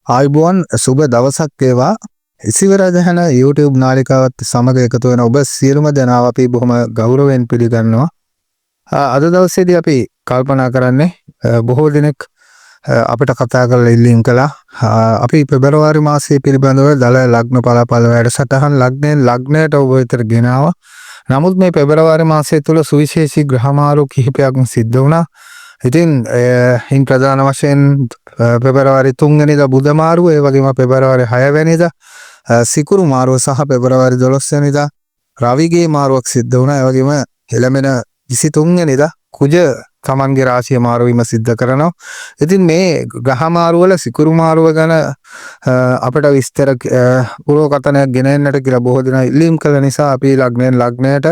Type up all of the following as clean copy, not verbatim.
ආයුබෝවන් සුබ දවසක් වේවා. ඉසිවරදහන YouTube නාලිකාවත් සමග එකතු වෙන ඔබ සියලුම දෙනාව අපි බොහොම ගෞරවයෙන් පිළිගන්නවා. අද දවසේදී අපි කල්පනා කරන්නේ බොහෝ දෙනෙක් අපිට කතා කරලා ඉල්ලීම් කළා. අපි පෙබරවාරි මාසයේ පිළිබඳව දල ලග්න පලාපල වැඩසටහන් ලග්නයට ඔබ වෙතට ගෙනාවා. නමුත් මේ පෙබරවාරි මාසය තුළ සුවිශේෂී ග්‍රහමාරු කිහිපයක්ම සිද්ධ වුණා. ඉතින් හින් ප්‍රධාන වශයෙන් පෙබරවාරි 3 වෙනිදා බුධ මාරුව, ඒ වගේම පෙබරවාරි 6 වෙනිදා සිකුරු මාරුව සහ පෙබරවාරි 12 වෙනිදා රවිගේ මාරුවක් සිද්ධ වුණා. ඒ වගේම එළමෙන 23 වෙනිදා කුජ තමන්ගේ රාශිය මාරු වීම සිද්ධ කරනවා. ඉතින් මේ ග්‍රහ මාරුවල සිකුරු මාරුව ගැන අපිට විස්තර පුරෝකතනයක් ගෙන එන්නට කියලා බොහෝ දෙනා ඉල්ලීම් කළ නිසා අපි ලග්නයෙන් ලග්නයට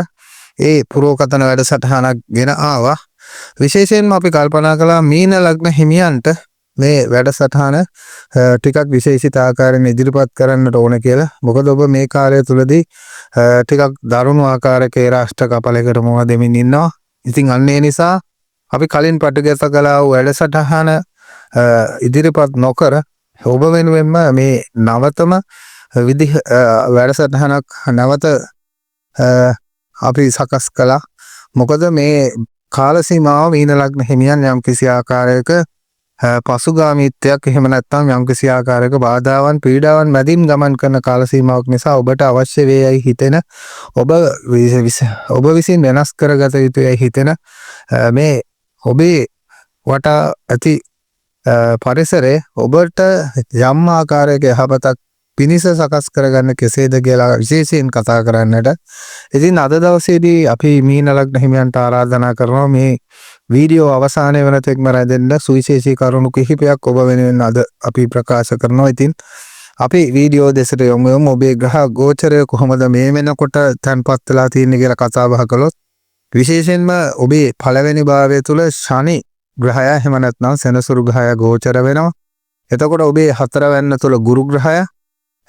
ඒ පුරෝකතන වැඩසටහනක් ගෙන ආවා. විශේෂයෙන්ම අපි කල්පනා කළා මීන ලග්න හිමියන්ට මේ වැඩසටහන ටිකක් විශේෂිත ආකාරයෙන් ඉදිරිපත් කරන්නට ඕන කියලා. මොකද ඔබ මේ කාර්යය තුලදී ටිකක් දරුණු ආකාරයක ඒ රාෂ්ට්‍ර කපලයකට මොහොත දෙමින් ඉන්නවා. ඉතින් අන්න ඒ නිසා අපි කලින් පටගත කළා වූ වැඩසටහන ඉදිරිපත් නොකර ඔබ වෙනුවෙන්ම මේ නවතම විදිහ වැඩසටහනක් නැවත අපි සකස් කළා. මොකද මේ කාල සීමාව මීන ලග්න හිමියන් යම් කිසි ආකාරයක පසුගාමීත්වයක් එහෙම නැත්නම් යම් කිසි ආකාරයක බාධාවන් පීඩාවන් මැදින් ගමන් කරන කාල සීමාවක් නිසා ඔබට අවශ්‍ය වේයයි හිතෙන ඔබ විසින් වෙනස් කරගත යුතුයි හිතෙන මේ ඔබේ වටා ඇති පරිසරය ඔබට යම් ආකාරයක යහපතක් පිනිස සකස් කරගන්න කෙසේද කියලා විශේෂයෙන් කතා කරන්නට. ඉතින් අද දවසේදී අපි මීන ලග්න හිමියන්ට ආරාධනා කරනවා මේ වීඩියෝ අවසානයේ වෙන තෙක්ම රැඳෙන්න. සුවිශේෂී කරුණු කිහිපයක් ඔබ වෙනුවෙන් අද අපි ප්‍රකාශ කරනවා. ඉතින් අපි වීඩියෝ දෙසට යමු. ඔබේ ග්‍රහ ගෝචරය කොහොමද මේ වෙනකොට තැන්පත් වෙලා තියෙන්නේ කියලා කතා බහ කළොත්, විශේෂයෙන්ම ඔබේ පළවෙනි භාවය තුල ශනි ග්‍රහය එහෙම නැත්නම් සෙනසුරු ග්‍රහය ගෝචර වෙනවා. එතකොට ඔබේ 4 වෙනි තුල ගුරු ග්‍රහය,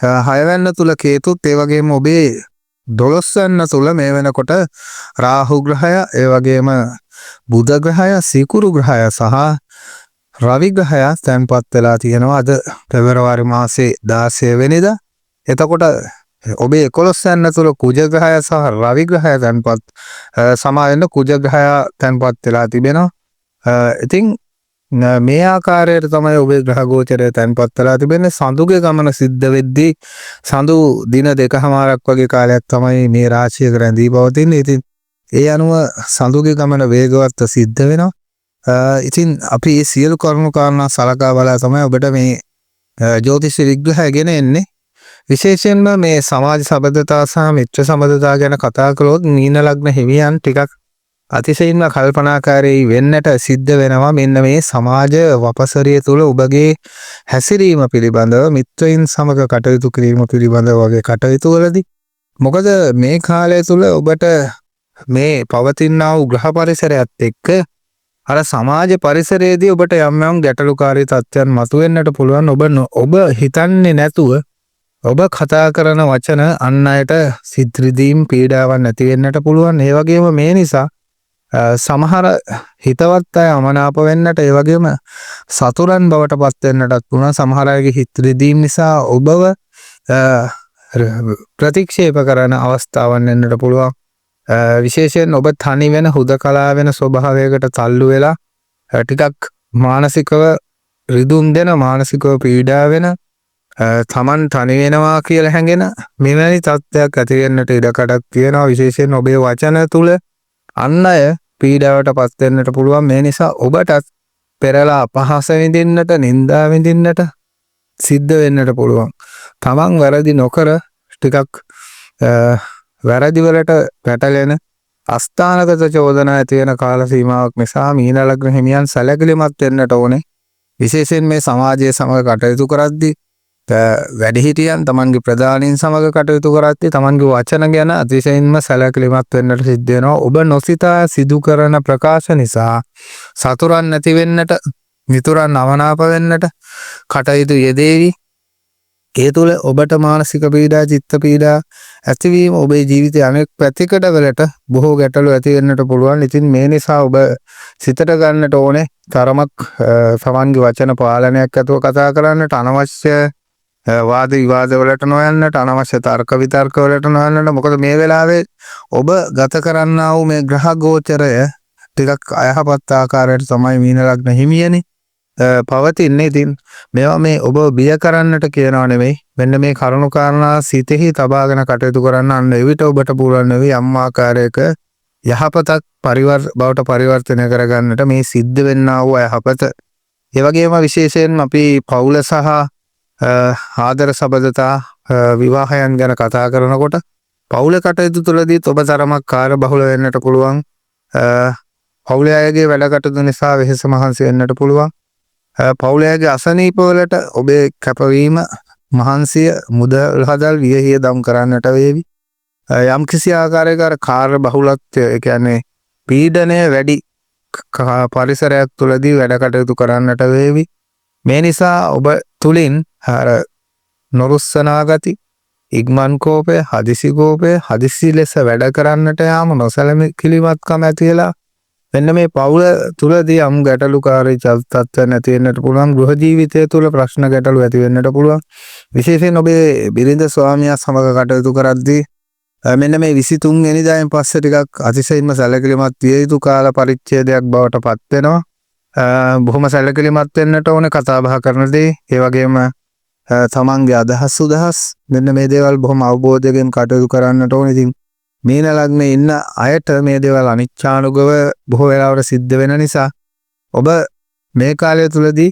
6 වෙනි තුල කේතුත්, ඒ වගේම ඔබේ 12 වෙනි තුල මේ වෙනකොට රාහු ග්‍රහය, ඒ වගේම බුධ ග්‍රහය, සිකුරු ග්‍රහය සහ රවි ග්‍රහය තැන්පත් වෙලා තියෙනවා අද පෙබරවාරි මාසේ 16 වෙනිදා. එතකොට ඔබේ 11 වෙනි තුල කුජ ග්‍රහය සහ රවි ග්‍රහය තැන්පත් සමාවෙන්න කුජ ග්‍රහය තැන්පත් වෙලා තිබෙනවා. ඉතින් මේ ආකාරයට තමයි ඔබේ ග්‍රහ ගෝචරය තැන්පත් වෙලා තිබෙන්නේ. සඳුගේ ගමන සිද්ධ වෙද්දී සඳු දින 2කමාරක් වගේ කාලයක් තමයි මේ රාශියක රැඳී පවතින්නේ. ඉතින් ඒ අනුව සඳුගේ ගමන වේගවත් සිද්ධ වෙනවා. ඉතින් අපි මේ සියලු කරුණු කාරණා සලකා බලා තමයි ඔබට මේ ජ්‍යොතිෂ විග්‍රහය ගෙන එන්නේ. විශේෂයෙන්ම මේ සමාජ සබඳතා සහ මිත්‍ර සබඳතා ගැන කතා කළොත් මීන ලග්න හිමියන් ටිකක් අතිශයින්ම කල්පනාකාරී වෙන්නට සිද්ධ වෙනවා. මෙන්න මේ සමාජ වපසරිය තුළ ඔබගේ හැසිරීම පිළිබඳව, මිත්‍රයින් සමග කටයුතු කිරීම පිළිබඳව වගේ කටයුතු වලදී. මොකද මේ කාලය තුළ ඔබට මේ පවතිනා වූ ග්‍රහ පරිසරයත් එක්ක අර සමාජ පරිසරයේදී ඔබට යම් යම් ගැටලුකාරී තත්ත්වයන් මතුවෙන්නට පුළුවන්. ඔබ හිතන්නේ නැතුව ඔබ කතා කරන වචන අන් අයට සිත් රිදීම් පීඩාවන් නැති වෙන්නට පුළුවන්. ඒ වගේම මේ නිසා සමහර හිතවත් අය අමනාප වෙන්නට, ඒ වගේම සතුරන් බවට පත් වෙන්නටත් පුළුවන්. සමහර අයගේ හිත් රිදීම් නිසා ඔබව ප්‍රතික්ෂේප කරන අවස්ථාවන් වෙන්නට පුළුවන්. විශේෂයෙන් ඔබ තනි වෙන, හුදකලා වෙන ස්වභාවයකට තල්ලු වෙලා ටිකක් මානසිකව රිදුම් දෙන, මානසිකව පීඩා වෙන, තමන් තනි වෙනවා කියලා හැඟෙන මෙවැනි තත්ත්වයක් ඇති වෙන්නට ඉඩකඩක් තියෙනවා. විශේෂයෙන් ඔබේ වචන තුල අන් අය පීඩාවට පත් වෙන්නට පුළුවන්. මේ නිසා ඔබටත් පෙරලා අපහාස විඳින්නට, නිന്ദා විඳින්නට සිද්ධ වෙන්නට පුළුවන්. තමන් වැරදි නොකර ටිකක් වැරදි වලට පැටලෙන අස්ථානගත චෝදනා ඇති වෙන කාල සීමාවක් නිසා මීන ලග්න හිමියන් සැලකිලිමත් වෙන්නට ඕනේ. විශේෂයෙන් මේ සමාජයේ සමග කටයුතු කරද්දී, වැඩිහිටියන් තමන්ගේ ප්‍රධානීන් සමග කටයුතු කරද්දී තමන්ගේ වචන ගැන අතිශයින්ම සැලකිලිමත් වෙන්නට සිද්ධ වෙනවා. ඔබ නොසිතා සිදු කරන ප්‍රකාශ නිසා සතුරන් නැති වෙන්නට, මිතුරන් අවනාප වෙන්නට කටයුතු යෙදේවි. ඒ තුළ ඔබට මානසික පීඩා, චිත්ත පීඩා ඇතිවීම ඔබේ ජීවිතයේ අනෙක් පැතිකඩ වලට බොහෝ ගැටලු ඇති වෙන්නට පුළුවන්. ඉතින් මේ නිසා ඔබ සිතට ගන්නට ඕනේ තරමක් සමන්ගේ වචන පාලනයක් ඇතුව කතා කරන්නට, අනවශ්‍ය වාද විවාද වලට නොයන්නට, අනවශ්‍ය තර්ක විතර්ක වලට නොයන්නට. මොකද මේ වෙලාවේ ඔබ ගත කරන්නා වූ මේ ග්‍රහ ගෝචරය ටිකක් අයහපත් ආකාරයට තමයි මීන ලග්න හිමියනේ පවතින්නේ. ඉතින් මේවා මේ ඔබ බිය කරන්නට කියනවා නෙමෙයි. මෙන්න මේ කරුණු කාරණා සිතෙහි තබාගෙන කටයුතු කරන්න. අන්න එවිට ඔබට පුළුවන් වෙයි යම් ආකාරයක යහපතක් බවට පරිවර්තනය කරගන්නට මේ සිද්ධ වෙන්නා වූ යහපත. ඒ වගේම විශේෂයෙන් අපි පවුල සහ ආදර සබඳතා විවාහයන් ගැන කතා කරනකොට පවුල කටයුතු තුළදී ඔබ තරමක් කාර්යබහුල වෙන්නට පුළුවන්. පවුලේ අයගේ වැඩ කටයුතු නිසා වෙහෙස මහන්සි වෙන්නට පුළුවන්. පවුලේ අසනීප වලට ඔබේ කැපවීම, මහන්සිය, මුදල් හදල් වියහියදම් කරන්නට වේවි. යම් කිසි ආකාරයක කාර්ය බහුලත්වය, ඒ කියන්නේ පීඩනය වැඩි පරිසරයක් තුළදී වැඩ කටයුතු කරන්නට වේවි. මේ නිසා ඔබ තුලින් නොරුස්සනා ගති, ඉක්මන් කෝපය, හදිසි කෝපය, හදිසි ලෙස වැඩ කරන්නට යාම, නොසැලකිලිමත්කම ඇති වෙලා මෙන්න මේ පවුල තුලදී යම් ගැටලුකාරී තත්ත්වයන් නැති වෙන්නට පුළුවන්. ගෘහ ජීවිතය තුල ප්‍රශ්න ගැටලු ඇති වෙන්නට පුළුවන්. විශේෂයෙන් ඔබේ බිරිඳ ස්වාමියා සමග කටයුතු කරද්දී මෙන්න මේ 23 වෙනිදායින් පස්සේ ටිකක් අතිශයින්ම සැලකිලිමත් විය යුතු කාල පරිච්ඡේදයක් බවට පත් වෙනවා. බොහොම සැලකිලිමත් වෙන්නට ඕනේ කතා බහ කරනදී. ඒ වගේම තමන්ගේ අදහස් උදහස් මෙන්න මේ දේවල් බොහොම අවබෝධයෙන් කටයුතු කරන්නට ඕනේ. ඉතින් මීන ලග්නේ ඉන්න අයට මේ දේවල් අනිච්චානුගව බොහෝ වෙලාවට සිද්ධ වෙන නිසා ඔබ මේ කාලය තුලදී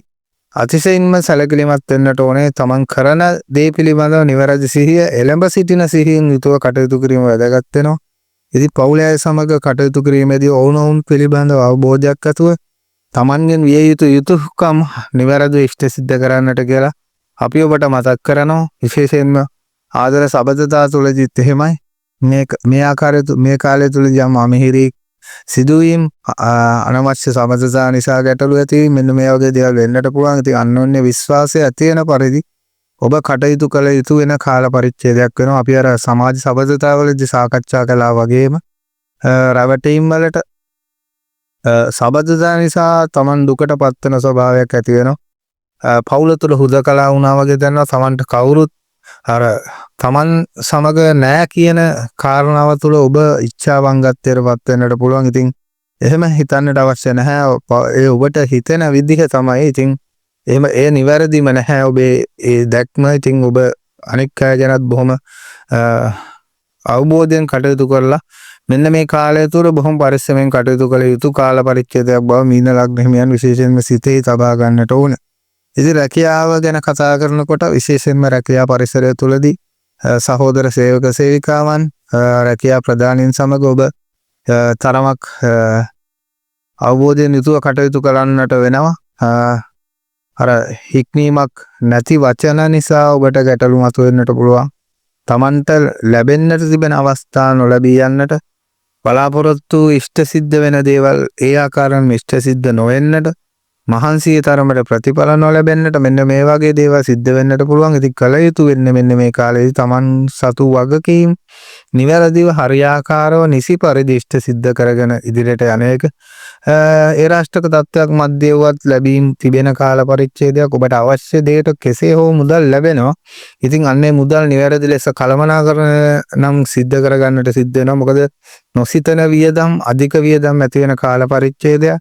අතිශයින්ම සැලකිලිමත් වෙන්නට ඕනේ. තමන් කරන දේ පිළිබඳව නිවැරදි සිහිය, එළඹ සිටින සිහියෙන් යුතුව කටයුතු කිරීම වැදගත් වෙනවා. ඉතින් පවුලේ සමග කටයුතු කිරීමේදී ඔවුනොවුන් පිළිබඳව අවබෝධයක් ඇතුව තමන්ගෙන් විය යුතු යුතුයකම් නිවැරදිව ඉෂ්ට සිද්ධ කරන්නට කියලා අපි ඔබට මතක් කරනවා. විශේෂයෙන්ම ආදර සබඳතා තුලදීත් එහෙමයි. මේ ආකාරයට මේ කාලය තුලදී යම් අමිහිරි සිදුවීම්, අනවශ්‍ය සබඳතා නිසා ගැටලු ඇති මෙන්න මේ වගේ දේවල් වෙන්නට පුළුවන්. ඉතින් අන්‍යෝන්‍ය විශ්වාසය ඇති වෙන පරිදි ඔබ කටයුතු කළ යුතු වෙන කාල පරිච්ඡේදයක් වෙනවා. අපි අර සමාජ සබඳතාවලදී සාකච්ඡා කළා වගේම රැවටීම් වලට සබඳතා නිසා Taman දුකට පත්වන ස්වභාවයක් ඇති වෙනවා. පවුල තුල හුදකලා වුණා වගේ දැනනවා. Tamanට කවුරුත් අර Taman සමග නෑ කියන කාරණාව තුළ ඔබ ඉච්ඡාවංගත්වයට පත් වෙන්නට පුළුවන්. ඉතින් එහෙම හිතන්නට අවශ්‍ය නැහැ. ඒ ඔබට හිතෙන විදිහ තමයි. ඉතින් එහෙම ඒ නිවැරදිම නැහැ ඔබේ ඒ දැක්ම. ඉතින් ඔබ අනික් අය ගැනත් බොහොම අවබෝධයෙන් කටයුතු කරලා මෙන්න මේ කාලය තුළ බොහොම පරිස්සමෙන් කටයුතු කළ යුතු කාල පරිච්ඡේදයක් බව මීන ලග්න හිමියන් විශේෂයෙන්ම සිතේ තබා ගන්නට ඕන. ඉතින් රැකියාව ගැන කතා කරනකොට විශේෂයෙන්ම රැකියා පරිසරය තුළදී සහෝදර සේවක සේවිකාවන්, රැකියා ප්‍රධානීන් සමග ඔබ තරමක් අවබෝධයෙන් යුතුව කටයුතු කරන්නට වෙනවා. අර හික්මීමක් නැති වචන නිසා ඔබට ගැටලු මතුවෙන්නට පුළුවන්. Tamanට ලැබෙන්නට තිබෙන අවස්ථා නොලැබී යන්නට, බලාපොරොත්තු ඉෂ්ට සිද්ධ වෙන දේවල් ඒ ආකාරයෙන් ඉෂ්ට සිද්ධ නොවෙන්නට, මහන්සිය තරමට ප්‍රතිඵල නොලැබෙන්නට මෙන්න මේ වගේ දේවල් සිද්ධ වෙන්නට පුළුවන්. ඉතින් කල යුතු වෙන්නේ මෙන්න මේ කාලේදී Taman සතු වගකීම් නිවැරදිව හරියාකාරව නිසි පරිදි ඉෂ්ට සිද්ධ කරගෙන ඉදිරියට යන එක. ඒ රාෂ්ට්‍රක තත්ත්වයක් මැදේවත් ලැබීම් තිබෙන කාල පරිච්ඡේදයක්. ඔබට අවශ්‍ය දෙයට කෙසේ හෝ මුදල් ලැබෙනවා. ඉතින් අන්නේ මුදල් නිවැරදි ලෙස කළමනාකරණ නම් සිද්ධ කරගන්නට සිද්ධ වෙනවා. මොකද නොසිතන වියදම්, අධික වියදම් ඇති වෙන කාල පරිච්ඡේදයක්.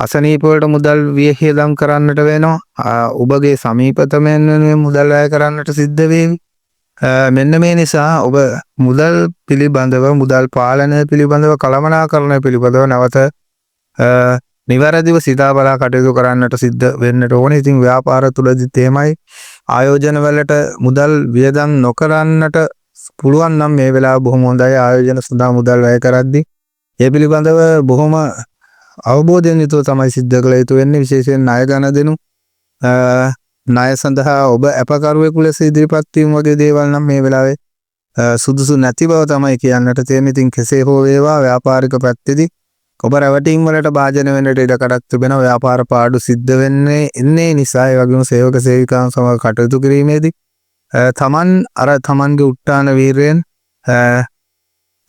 අසනීප වලට මුදල් වියහියදම් කරන්නට වෙනවා. ඔබගේ සමීපතමෙන් මුදල් වැය කරන්නට සිද්ධ වේවි. මෙන්න මේ නිසා ඔබ මුදල් පිළිබඳව, මුදල් පාලනය පිළිබඳව, කළමනාකරණය පිළිබඳව නැවත නිවැරදිව සිතා බලා කටයුතු කරන්නට සිද්ධ වෙන්නට ඕනේ. ඉතින් ව්‍යාපාර තුලදී තේමයි ආයෝජන වලට මුදල් වියදම් නොකරන්නට පුළුවන් නම් මේ වෙලාව බොහොම හොඳයි. ආයෝජන සඳහා මුදල් වැය කරද්දී ඒ පිළිබඳව බොහොම අවබෝධයෙන් යුතුව තමයි සිද්ධ කළ යුතු වෙන්නේ. විශේෂයෙන් ණය ගන්න දෙනු, ණය සඳහා ඔබ අපකරුවෙකු ලෙස ඉදිරිපත් වීම වගේ දේවල් නම් මේ වෙලාවේ සුදුසු නැති බව තමයි කියන්නට තියෙන්නේ. ඉතින් කෙසේ හෝ වේවා ව්‍යාපාරික පැත්තේදී ඔබ රැවටීම් වලට භාජන වෙන්නට ඉඩකඩක් තිබෙනවා. ව්‍යාපාර පාඩු සිද්ධ වෙන්නේ නිසා ඒ වගේම සේවක සේවිකාවන් සමග කටයුතු කිරීමේදී තමන් අර තමන්ගේ උට්ටාන වීරයෙන්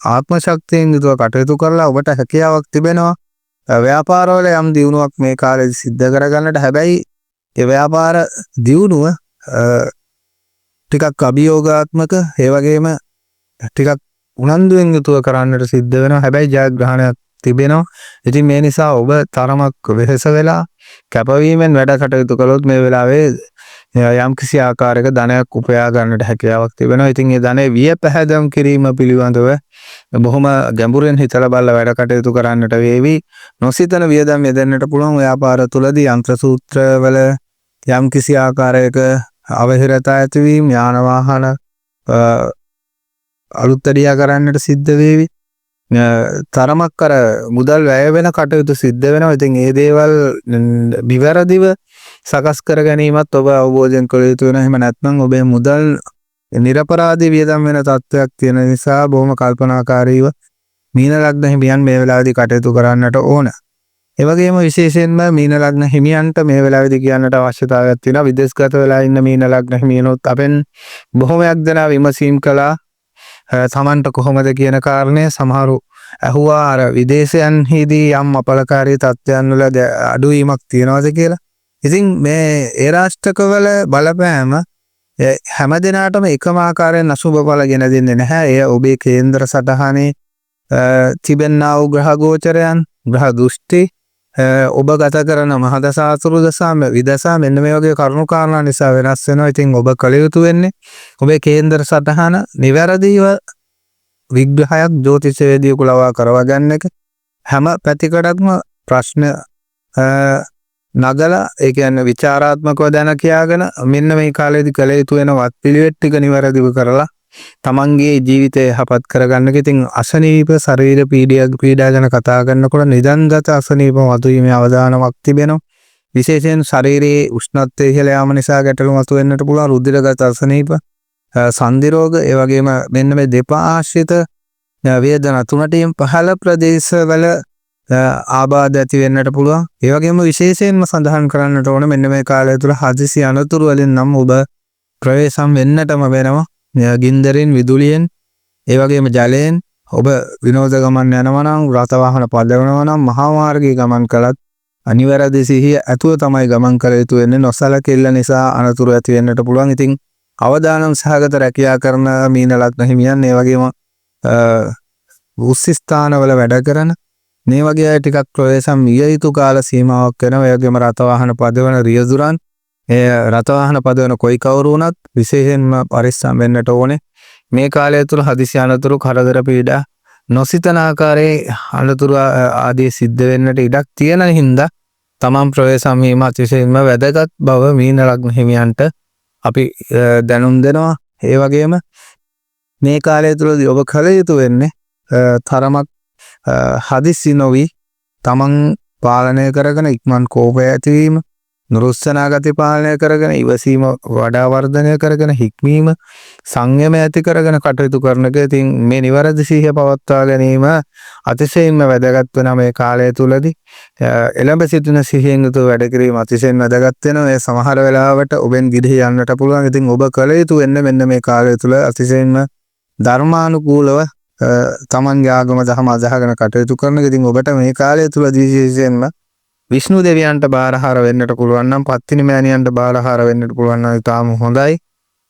ආත්ම ශක්තියෙන් යුතුව කටයුතු කරලා ඔබට හැකියාවක් තිබෙනවා ව්‍යාපාරවල යම් දියුණුවක් මේ කාලේදී සිද්ධ කරගන්නට. හැබැයි ඒ ව්‍යාපාර දියුණුව ටිකක් අභියෝගාත්මක, ඒ වගේම ටිකක් උනන්දුවෙන් යුතුව කරන්නට සිද්ධ වෙනවා. හැබැයි ජයග්‍රහණයක් තිබෙනවා. ඉතින් මේ නිසා ඔබ තරමක් වෙහෙස වෙලා කැපවීමෙන් වැඩ කටයුතු කළොත් මේ වෙලාවේ යම් කිසි ආකාරයක ධනයක් උපයා ගන්නට හැකියාවක් තිබෙනවා. ඉතින් ඒ ධනෙ විය පැහැදම් කිරීම පිළිබඳව බොහොම ගැඹුරින් හිතලා බලලා වැඩ කටයුතු කරන්නට වේවි. නොසිතන වියදම් යෙදෙන්නට පුළුවන් ව්‍යාපාර තුලදී යන්ත්‍ර සූත්‍ර වල යම් කිසි ආකාරයක අවහිරතා ඇතිවීම, යාන වාහන අලුත්දඩියා කරන්නට සිද්ධ වේවි. තරමක් අර මුදල් වැය වෙන කටයුතු සිද්ධ වෙනවා. ඉතින් මේ දේවල් විවරදිව සකස් කර ගැනීමත් ඔබ අවබෝධයෙන් කළ යුතු වෙනවා. එහෙම නැත්නම් ඔබේ මුදල් නිරපරාධී වියදම් වෙන තත්ත්වයක් තියෙන නිසා බොහොම කල්පනාකාරීව මීන ලග්න හිමියන් මේ වෙලාවේදී කටයුතු කරන්නට ඕන. ඒ වගේම විශේෂයෙන්ම මීන ලග්න හිමියන්ට මේ වෙලාවේදී කියන්නට අවශ්‍යතාවයක් තියෙනවා. විදේශගත වෙලා ඉන්න මීන ලග්න හිමියනොත් අපෙන් බොහොමයක් දෙනා විමසීම් කළා. තමන්ට කොහොමද කියන කාරණය සමහරු ඇහුවා අර විදේශයන්හිදී යම් අපලකාරී තත්ත්වයන් වල අඩුවීමක් තියනවාද කියලා. ඉතින් මේ ඒ රාෂ්ට්‍රකවල බලපෑම හැම දිනාටම එකම ආකාරයෙන් අසුබ බල ගෙන දෙන්නේ නැහැ. එය ඔබේ කේන්ද්‍ර සටහනේ තිබෙනා වූ ග්‍රහ ගෝචරයන්, ග්‍රහ දෘෂ්ටි, ඔබ ගත කරන මහදසා අතුරු දසා විදසා මෙන්න මේ වගේ කරුණු කාරණා නිසා වෙනස් වෙනවා. ඉතින් ඔබ කළ යුතු වෙන්නේ ඔබේ කේන්ද්‍ර සටහන නිවැරදිව විග්‍රහයක් ජ්‍යොතිෂවේදියෙකු ලවා කරවා ගන්න එක. හැම පැතිකඩක්ම ප්‍රශ්න නගලා ඒ කියන්නේ විචාරාත්මකව දැන කියාගෙන මෙන්න මේ කාලේදී කළ යුතු වෙන වත් පිළිවෙත් ටික නිවැරදිව කරලා තමන්ගේ ජීවිතය යහපත් කරගන්න එක. ඉතින් අසනීප ශරීර පීඩා ගැන කතා කරනකොට නිදන්ගත අසනීප මතුවීමේ අවදානමක් තිබෙනවා. විශේෂයෙන් ශරීරයේ උෂ්ණත්වය ඉහළ යාම නිසා ගැටලු මතුවෙන්නට පුළුවන්. රුධිරගත අසනීප, සන්ධි රෝග, ඒ වගේම මෙන්න මේ දෙපා ආශ්‍රිත වේදනා 3ටම පහළ ප්‍රදේශවල ආබාධ ඇති වෙන්නට පුළුවන්. ඒ වගේම විශේෂයෙන්ම සඳහන් කරන්නට ඕන මෙන්න මේ කාලය තුළ හදිසි අනතුරු වලින් නම් ඔබ ප්‍රවේශම් වෙන්නටම වෙනවා. ගින්දරෙන්, විදුලියෙන්, ඒ වගේම ජලයෙන් ඔබ විනෝද ගමන් යනවා නම්, රථ වාහන පදවනවා නම්, මහා මාර්ගයේ ගමන් කළත් අනිවාර්ය සිහිය ඇතුව තමයි ගමන් කළ යුතු වෙන්නේ. නොසලකෙල්ල නිසා අනතුරු ඇති වෙන්නට පුළුවන්. ඉතින් අවදානම් සහගත රැකියා කරන මීන ලග්න හිමියන්, ඒ වගේම උස්ස ස්ථානවල වැඩ කරන මේ වගේ අය ටිකක් ප්‍රවේශම් විය යුතු කාල සීමාවක් වෙනවා. ඒ වගේම රථ වාහන පදවන රියදුරන්, ඒ රථ වාහන පදවන කොයි කවුරු වුණත් විශේෂයෙන්ම පරිස්සම් වෙන්නට ඕනේ. මේ කාලය තුළ හදිසි අනතුරු, කරදර පීඩා, නොසිතන ආකාරයේ අනතුරු ආදී සිද්ධ වෙන්නට ඉඩක් තියෙන හින්දා තමන් ප්‍රවේශම් වීම අතිශයින්ම වැදගත් බව මීන ලග්න හිමියන්ට අපි දැනුම් දෙනවා. ඒ වගේම මේ කාලය තුළදී ඔබ කළ යුතු වෙන්නේ තරමක් හදිසි නොවි තමන් පාලනය කරගෙන ඉක්මන් කෝපය ඇතිවීම, නුරුස්සනා ගති පාලනය කරගෙන ඉවසීම වඩා වර්ධනය කරගෙන හික්මීම, සංයම ඇති කරගෙන කටයුතු කරන එක. ඉතින් මේ නිවැරදි සිහිය පවත්වා ගැනීම අතිශයින්ම වැදගත් වෙන මේ කාලය තුලදී එළඹ සිටින සිහියෙන් යුතුව වැඩ කිරීම අතිශයින් වැදගත් වෙනවා. ඒ සමහර වෙලාවට ඔබෙන් ගිලිහි යන්නට පුළුවන්. ඉතින් ඔබ කළ යුතු වෙන්නේ මෙන්න මේ කාලය තුල අතිශයින්ම ධර්මානුකූලව තමන්ගේ ආගම දහම අදහගෙන කටයුතු කරන එක. ඉතින් ඔබට මේ කාලය තුලදී විශේෂයෙන්ම විෂ්ණු දෙවියන්ට බාරහාර වෙන්නට පුළුවන් නම්, පත්තිනි මෑණියන්ට බාරහාර වෙන්නට පුළුවන් නම් තාම හොඳයි.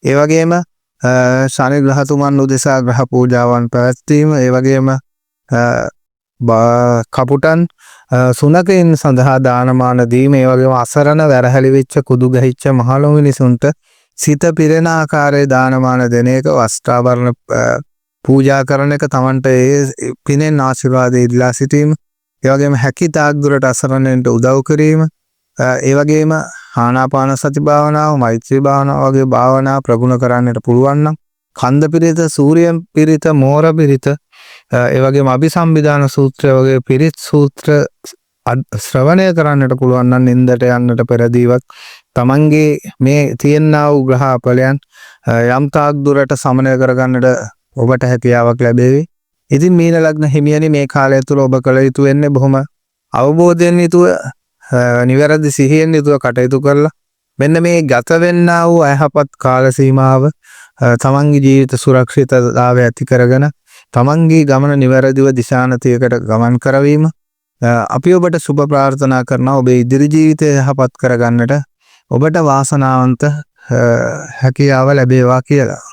ඒ වගේම ශනි ග්‍රහතුමන් උදෙසා ග්‍රහ පූජාවන් පැවැත්වීම, ඒ වගේම කපුටන් සුනකයන් සඳහා දානමාන දීම, ඒ වගේම අසරණ වැරහැලි වෙච්ච කුදු ගැහිච්ච මහලොව මිනිසුන්ට සිත පිරෙන ආකාරයේ දානමාන දෙන එක, වස්ත්‍රාභරණ පූජා කරන එක, තමන්ට ඒ පිනෙන් ආශිර්වාද ඉල්ලා සිටීම, ඒ වගේම හැකි තාක් දුරට අසරණෙන්ට උදව් කිරීම, ඒ වගේම ආනාපාන සති භාවනාව, මෛත්‍රී භාවනාව වගේ භාවනා ප්‍රගුණ කරන්නට පුළුවන් නම්, කන්ද පිරිත, සූර්යයන් පිරිත, මෝර පිරිත, ඒ වගේම අභිසම්බිදාන සූත්‍රය වගේ පිරිත් සූත්‍ර ශ්‍රවණය කරන්නට පුළුවන් නම් නින්දට යන්නට පෙරදීවත් තමන්ගේ මේ තියෙනා වූ ග්‍රහ අපලයන් යම් තාක් දුරට සමනය කරගන්නට ඔබට හැකියාවක් ලැබේවි. ඉතින් මීන ලග්න හිමියනි මේ කාලය තුළ ඔබ කළ යුතු වෙන්නේ බොහොම අවබෝධයෙන් යුතුව නිවැරදි සිහියෙන් යුතුව කටයුතු කරලා මෙන්න මේ ගත වෙන්නා වූ අයහපත් කාල සීමාව තමන්ගේ ජීවිත සුරක්ෂිතතාවය ඇති කරගෙන තමන්ගේ ගමන නිවැරදිව දිශානතියකට ගමන් කරවීම අපි ඔබට සුබ ප්‍රාර්ථනා කරනවා ඔබේ ඉදිරි ජීවිතය යහපත් කරගන්නට ඔබට වාසනාවන්ත හැකියාව ලැබේවා කියලා.